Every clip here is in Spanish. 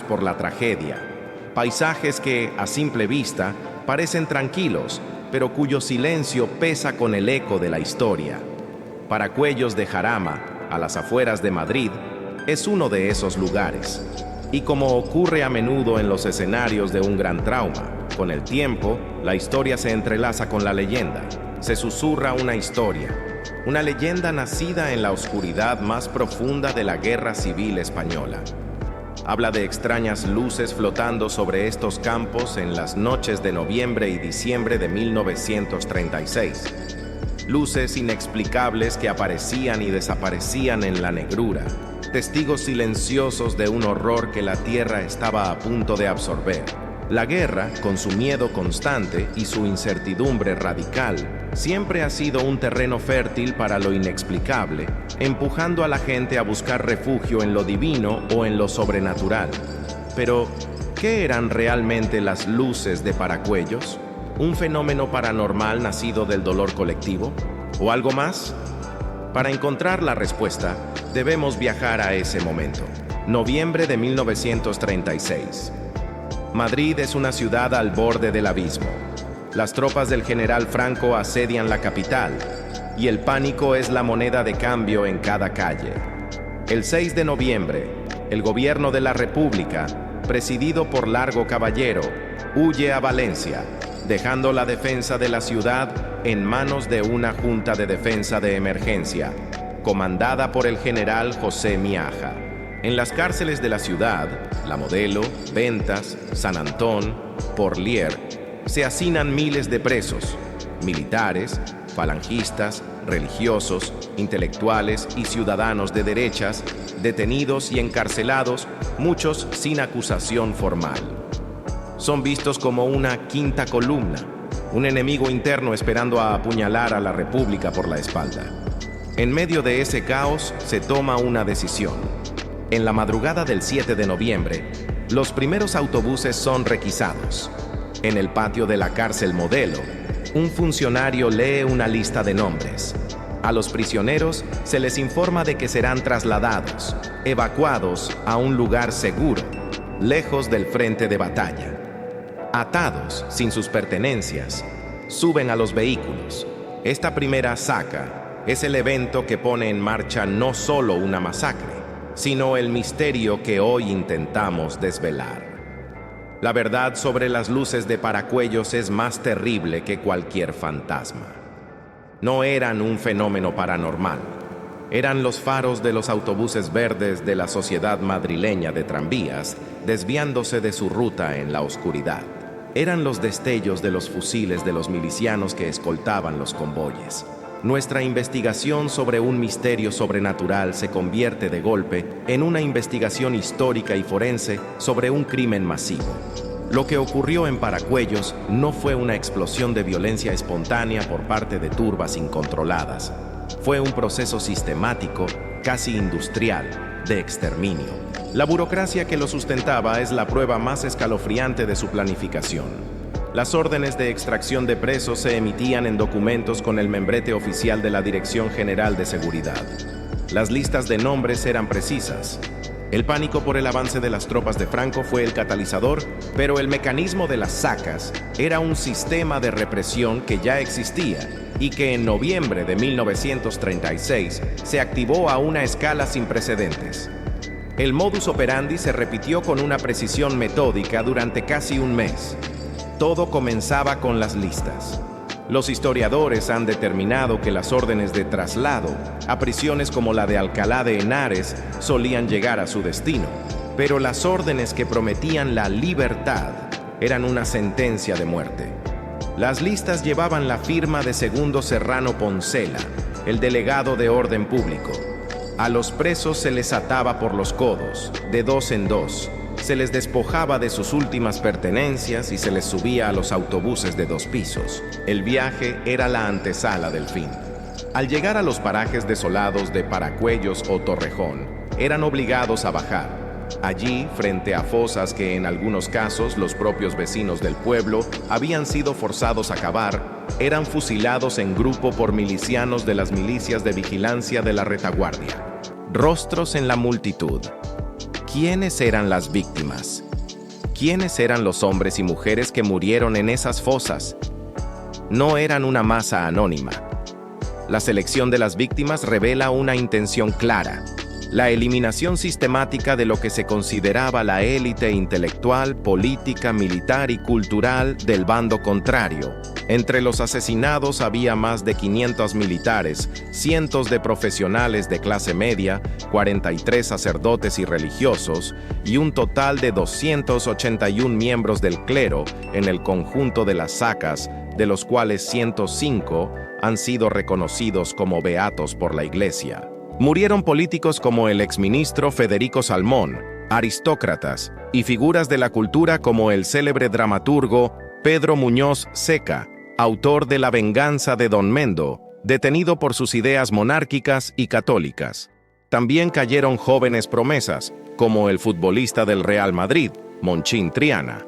por la tragedia, paisajes que, a simple vista, parecen tranquilos, pero cuyo silencio pesa con el eco de la historia. Paracuellos de Jarama, a las afueras de Madrid, es uno de esos lugares. Y como ocurre a menudo en los escenarios de un gran trauma, con el tiempo, la historia se entrelaza con la leyenda. Se susurra una leyenda nacida en la oscuridad más profunda de la Guerra Civil Española. Habla de extrañas luces flotando sobre estos campos en las noches de noviembre y diciembre de 1936. Luces inexplicables que aparecían y desaparecían en la negrura, testigos silenciosos de un horror que la tierra estaba a punto de absorber. La guerra, con su miedo constante y su incertidumbre radical, siempre ha sido un terreno fértil para lo inexplicable, empujando a la gente a buscar refugio en lo divino o en lo sobrenatural. Pero, ¿qué eran realmente las luces de Paracuellos? ¿Un fenómeno paranormal nacido del dolor colectivo? ¿O algo más? Para encontrar la respuesta, debemos viajar a ese momento. Noviembre de 1936. Madrid es una ciudad al borde del abismo. Las tropas del general Franco asedian la capital, y el pánico es la moneda de cambio en cada calle. El 6 de noviembre, el gobierno de la República, presidido por Largo Caballero, huye a Valencia, dejando la defensa de la ciudad en manos de una Junta de Defensa de Emergencia, comandada por el general José Miaja. En las cárceles de la ciudad, La Modelo, Ventas, San Antón, Porlier, se hacinan miles de presos, militares, falangistas, religiosos, intelectuales y ciudadanos de derechas, detenidos y encarcelados, muchos sin acusación formal. Son vistos como una quinta columna, un enemigo interno esperando a apuñalar a la República por la espalda. En medio de ese caos se toma una decisión. En la madrugada del 7 de noviembre, los primeros autobuses son requisados. En el patio de la cárcel Modelo, un funcionario lee una lista de nombres. A los prisioneros se les informa de que serán trasladados, evacuados a un lugar seguro, lejos del frente de batalla. Atados, sin sus pertenencias, suben a los vehículos. Esta primera saca es el evento que pone en marcha no solo una masacre, sino el misterio que hoy intentamos desvelar. La verdad sobre las luces de Paracuellos es más terrible que cualquier fantasma. No eran un fenómeno paranormal. Eran los faros de los autobuses verdes de la Sociedad Madrileña de Tranvías desviándose de su ruta en la oscuridad. Eran los destellos de los fusiles de los milicianos que escoltaban los convoyes. Nuestra investigación sobre un misterio sobrenatural se convierte de golpe en una investigación histórica y forense sobre un crimen masivo. Lo que ocurrió en Paracuellos no fue una explosión de violencia espontánea por parte de turbas incontroladas. Fue un proceso sistemático, casi industrial, de exterminio. La burocracia que lo sustentaba es la prueba más escalofriante de su planificación. Las órdenes de extracción de presos se emitían en documentos con el membrete oficial de la Dirección General de Seguridad. Las listas de nombres eran precisas. El pánico por el avance de las tropas de Franco fue el catalizador, pero el mecanismo de las sacas era un sistema de represión que ya existía y que en noviembre de 1936 se activó a una escala sin precedentes. El modus operandi se repitió con una precisión metódica durante casi un mes. Todo comenzaba con las listas. Los historiadores han determinado que las órdenes de traslado a prisiones como la de Alcalá de Henares solían llegar a su destino, pero las órdenes que prometían la libertad eran una sentencia de muerte. Las listas llevaban la firma de Segundo Serrano Poncela, el delegado de orden público. A los presos se les ataba por los codos, de dos en dos. Se les despojaba de sus últimas pertenencias y se les subía a los autobuses de 2 pisos. El viaje era la antesala del fin. Al llegar a los parajes desolados de Paracuellos o Torrejón, eran obligados a bajar. Allí, frente a fosas que en algunos casos los propios vecinos del pueblo habían sido forzados a cavar, eran fusilados en grupo por milicianos de las milicias de vigilancia de la retaguardia. Rostros en la multitud. ¿Quiénes eran las víctimas? ¿Quiénes eran los hombres y mujeres que murieron en esas fosas? No eran una masa anónima. La selección de las víctimas revela una intención clara: la eliminación sistemática de lo que se consideraba la élite intelectual, política, militar y cultural del bando contrario. Entre los asesinados había más de 500 militares, cientos de profesionales de clase media, 43 sacerdotes y religiosos, y un total de 281 miembros del clero en el conjunto de las sacas, de los cuales 105 han sido reconocidos como beatos por la Iglesia. Murieron políticos como el exministro Federico Salmón, aristócratas y figuras de la cultura como el célebre dramaturgo Pedro Muñoz Seca, autor de La venganza de Don Mendo, detenido por sus ideas monárquicas y católicas. También cayeron jóvenes promesas, como el futbolista del Real Madrid, Monchín Triana.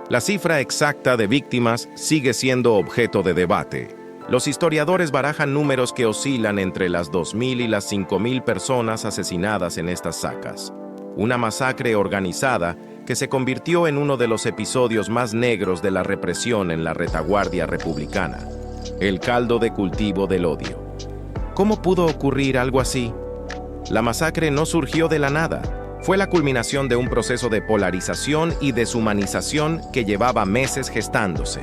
La cifra exacta de víctimas sigue siendo objeto de debate. Los historiadores barajan números que oscilan entre las 2.000 y las 5.000 personas asesinadas en estas sacas. Una masacre organizada que se convirtió en uno de los episodios más negros de la represión en la retaguardia republicana. El caldo de cultivo del odio. ¿Cómo pudo ocurrir algo así? La masacre no surgió de la nada. Fue la culminación de un proceso de polarización y deshumanización que llevaba meses gestándose.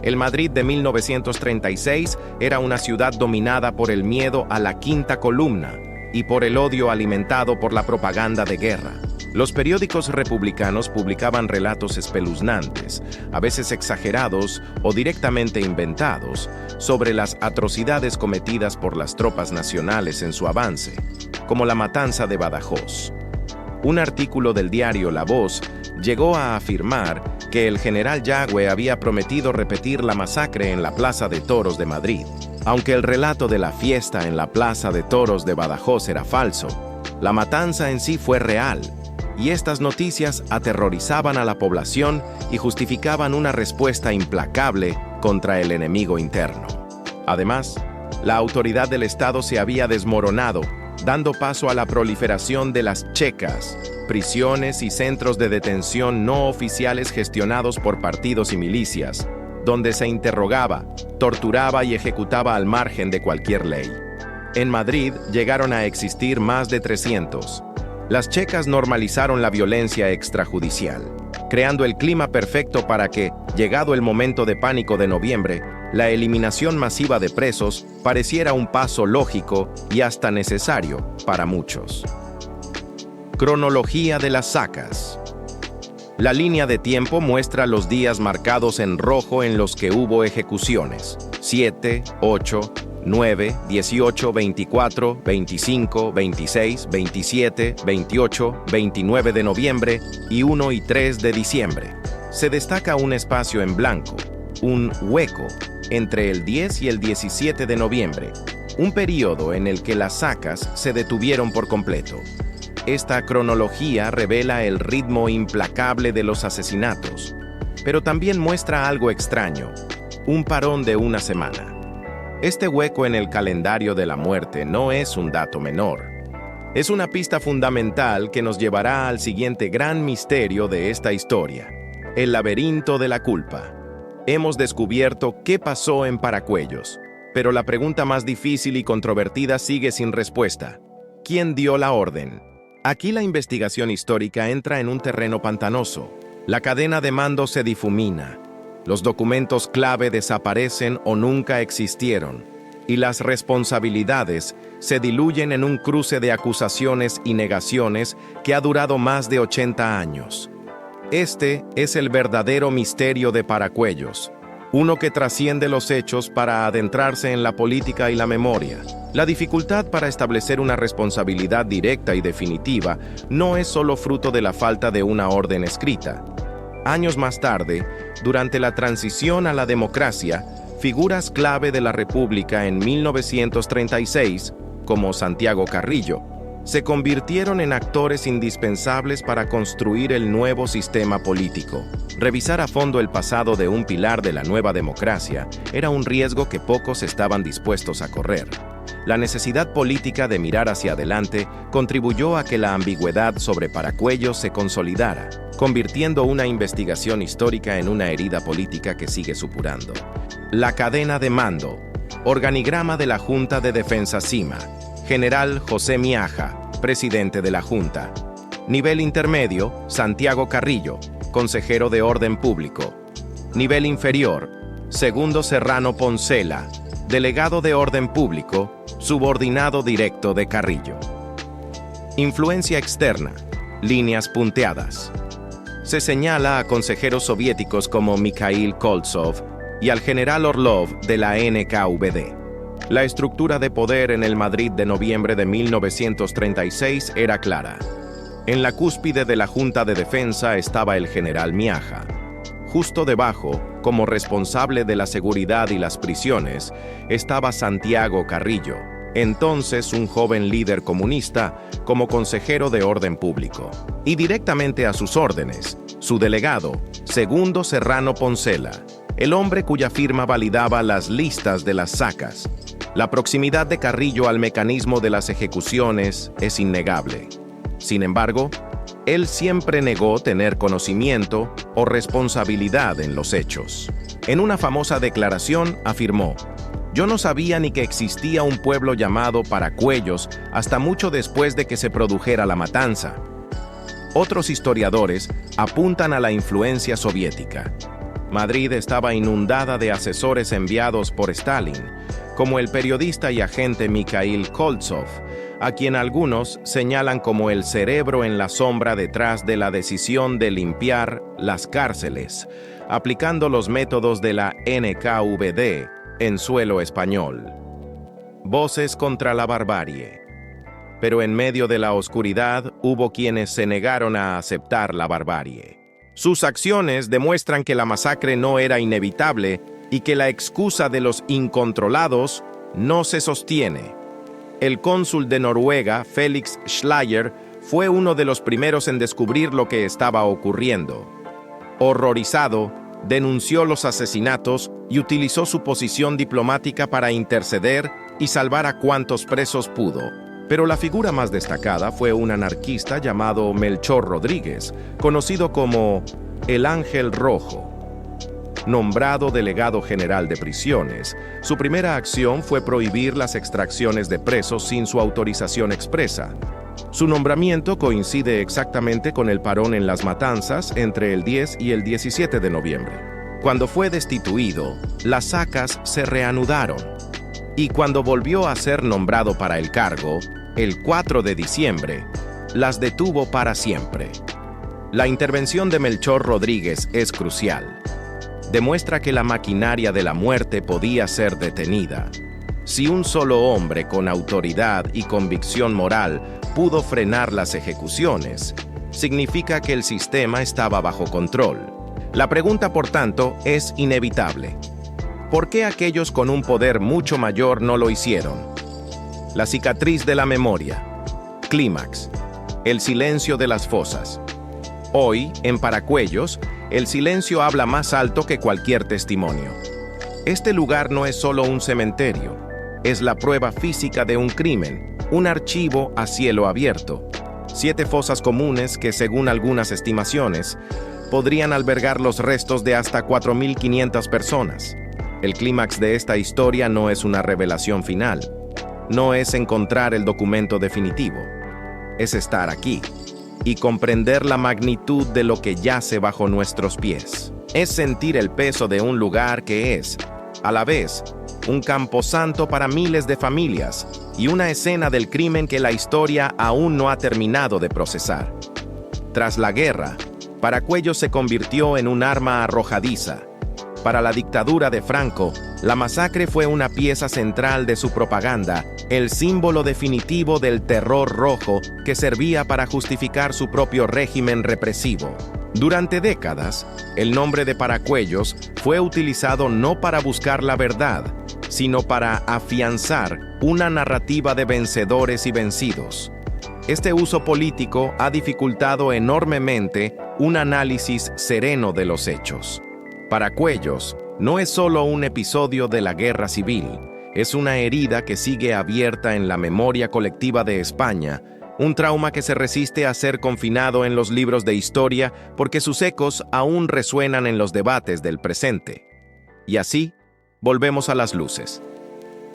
El Madrid de 1936 era una ciudad dominada por el miedo a la quinta columna y por el odio alimentado por la propaganda de guerra. Los periódicos republicanos publicaban relatos espeluznantes, a veces exagerados o directamente inventados, sobre las atrocidades cometidas por las tropas nacionales en su avance, como la matanza de Badajoz. Un artículo del diario La Voz llegó a afirmar que el general Yagüe había prometido repetir la masacre en la Plaza de Toros de Madrid. Aunque el relato de la fiesta en la Plaza de Toros de Badajoz era falso, la matanza en sí fue real, y estas noticias aterrorizaban a la población y justificaban una respuesta implacable contra el enemigo interno. Además, la autoridad del Estado se había desmoronado, dando paso a la proliferación de las checas, prisiones y centros de detención no oficiales gestionados por partidos y milicias, donde se interrogaba, torturaba y ejecutaba al margen de cualquier ley. En Madrid llegaron a existir más de 300. Las checas normalizaron la violencia extrajudicial, creando el clima perfecto para que, llegado el momento de pánico de noviembre, la eliminación masiva de presos pareciera un paso lógico y hasta necesario para muchos. Cronología de las sacas. La línea de tiempo muestra los días marcados en rojo en los que hubo ejecuciones: 7, 8, 9, 18, 24, 25, 26, 27, 28, 29 de noviembre y 1 y 3 de diciembre. Se destaca un espacio en blanco, un hueco, entre el 10 y el 17 de noviembre, un periodo en el que las sacas se detuvieron por completo. Esta cronología revela el ritmo implacable de los asesinatos, pero también muestra algo extraño: un parón de una semana. Este hueco en el calendario de la muerte no es un dato menor. Es una pista fundamental que nos llevará al siguiente gran misterio de esta historia: el laberinto de la culpa. Hemos descubierto qué pasó en Paracuellos, pero la pregunta más difícil y controvertida sigue sin respuesta: ¿quién dio la orden? Aquí la investigación histórica entra en un terreno pantanoso. La cadena de mando se difumina. Los documentos clave desaparecen o nunca existieron, y las responsabilidades se diluyen en un cruce de acusaciones y negaciones que ha durado más de 80 años. Este es el verdadero misterio de Paracuellos, uno que trasciende los hechos para adentrarse en la política y la memoria. La dificultad para establecer una responsabilidad directa y definitiva no es solo fruto de la falta de una orden escrita. Años más tarde, durante la transición a la democracia, figuras clave de la República en 1936, como Santiago Carrillo, se convirtieron en actores indispensables para construir el nuevo sistema político. Revisar a fondo el pasado de un pilar de la nueva democracia era un riesgo que pocos estaban dispuestos a correr. La necesidad política de mirar hacia adelante contribuyó a que la ambigüedad sobre Paracuellos se consolidara, convirtiendo una investigación histórica en una herida política que sigue supurando. La cadena de mando. Organigrama de la Junta de Defensa CIMA. General José Miaja, presidente de la Junta. Nivel intermedio, Santiago Carrillo, consejero de Orden Público. Nivel inferior, Segundo Serrano Poncela, delegado de Orden Público, subordinado directo de Carrillo. Influencia externa, líneas punteadas. Se señala a consejeros soviéticos como Mikhail Koltsov y al general Orlov de la NKVD. La estructura de poder en el Madrid de noviembre de 1936 era clara. En la cúspide de la Junta de Defensa estaba el general Miaja. Justo debajo, como responsable de la seguridad y las prisiones, estaba Santiago Carrillo, entonces un joven líder comunista, como consejero de Orden Público. Y directamente a sus órdenes, su delegado, Segundo Serrano Poncela, el hombre cuya firma validaba las listas de las sacas. La proximidad de Carrillo al mecanismo de las ejecuciones es innegable. Sin embargo, él siempre negó tener conocimiento o responsabilidad en los hechos. En una famosa declaración afirmó: «Yo no sabía ni que existía un pueblo llamado Paracuellos hasta mucho después de que se produjera la matanza». Otros historiadores apuntan a la influencia soviética. Madrid estaba inundada de asesores enviados por Stalin, como el periodista y agente Mikhail Koltsov, a quien algunos señalan como el cerebro en la sombra detrás de la decisión de limpiar las cárceles, aplicando los métodos de la NKVD en suelo español. Voces contra la barbarie. Pero en medio de la oscuridad hubo quienes se negaron a aceptar la barbarie. Sus acciones demuestran que la masacre no era inevitable y que la excusa de los incontrolados no se sostiene. El cónsul de Noruega, Felix Schleyer, fue uno de los primeros en descubrir lo que estaba ocurriendo. Horrorizado, denunció los asesinatos y utilizó su posición diplomática para interceder y salvar a cuantos presos pudo. Pero la figura más destacada fue un anarquista llamado Melchor Rodríguez, conocido como el Ángel Rojo. Nombrado delegado general de prisiones, su primera acción fue prohibir las extracciones de presos sin su autorización expresa. Su nombramiento coincide exactamente con el parón en las matanzas entre el 10 y el 17 de noviembre. Cuando fue destituido, las sacas se reanudaron. Y cuando volvió a ser nombrado para el cargo, el 4 de diciembre, las detuvo para siempre. La intervención de Melchor Rodríguez es crucial. Demuestra que la maquinaria de la muerte podía ser detenida. Si un solo hombre con autoridad y convicción moral pudo frenar las ejecuciones, significa que el sistema estaba bajo control. La pregunta, por tanto, es inevitable. ¿Por qué aquellos con un poder mucho mayor no lo hicieron? La cicatriz de la memoria. Clímax. El silencio de las fosas. Hoy, en Paracuellos, el silencio habla más alto que cualquier testimonio. Este lugar no es solo un cementerio, es la prueba física de un crimen, un archivo a cielo abierto. 7 fosas comunes que, según algunas estimaciones, podrían albergar los restos de hasta 4.500 personas. El clímax de esta historia no es una revelación final, no es encontrar el documento definitivo, es estar aquí y comprender la magnitud de lo que yace bajo nuestros pies. Es sentir el peso de un lugar que es, a la vez, un camposanto para miles de familias y una escena del crimen que la historia aún no ha terminado de procesar. Tras la guerra, Paracuellos se convirtió en un arma arrojadiza. Para la dictadura de Franco, la masacre fue una pieza central de su propaganda, el símbolo definitivo del terror rojo que servía para justificar su propio régimen represivo. Durante décadas, el nombre de Paracuellos fue utilizado no para buscar la verdad, sino para afianzar una narrativa de vencedores y vencidos. Este uso político ha dificultado enormemente un análisis sereno de los hechos. Paracuellos no es solo un episodio de la guerra civil, Es una herida que sigue abierta en la memoria colectiva de España, un trauma que se resiste a ser confinado en los libros de historia porque sus ecos aún resuenan en los debates del presente. Y así, volvemos a las luces.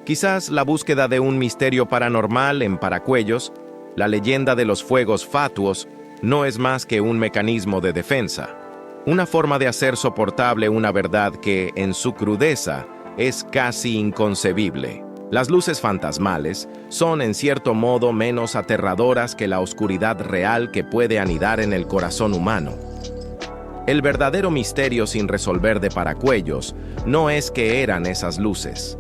Quizás la búsqueda de un misterio paranormal en Paracuellos, la leyenda de los fuegos fatuos, no es más que un mecanismo de defensa, una forma de hacer soportable una verdad que, en su crudeza, es casi inconcebible. Las luces fantasmales son, en cierto modo, menos aterradoras que la oscuridad real que puede anidar en el corazón humano. El verdadero misterio sin resolver de Paracuellos no es qué eran esas luces,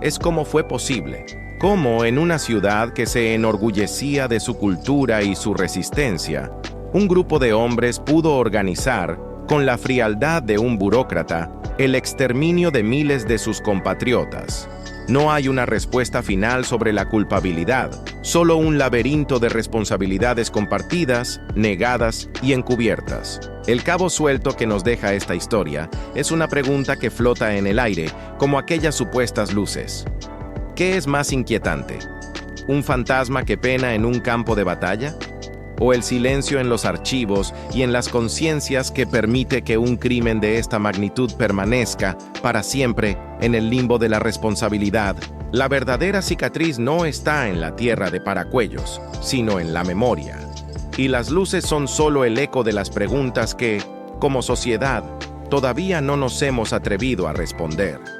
es cómo fue posible, cómo en una ciudad que se enorgullecía de su cultura y su resistencia, un grupo de hombres pudo organizar, con la frialdad de un burócrata, el exterminio de miles de sus compatriotas. No hay una respuesta final sobre la culpabilidad, solo un laberinto de responsabilidades compartidas, negadas y encubiertas. El cabo suelto que nos deja esta historia es una pregunta que flota en el aire, como aquellas supuestas luces. ¿Qué es más inquietante? ¿Un fantasma que pena en un campo de batalla? ¿O el silencio en los archivos y en las conciencias que permite que un crimen de esta magnitud permanezca para siempre en el limbo de la responsabilidad? La verdadera cicatriz no está en la tierra de Paracuellos, sino en la memoria. Y las luces son solo el eco de las preguntas que, como sociedad, todavía no nos hemos atrevido a responder.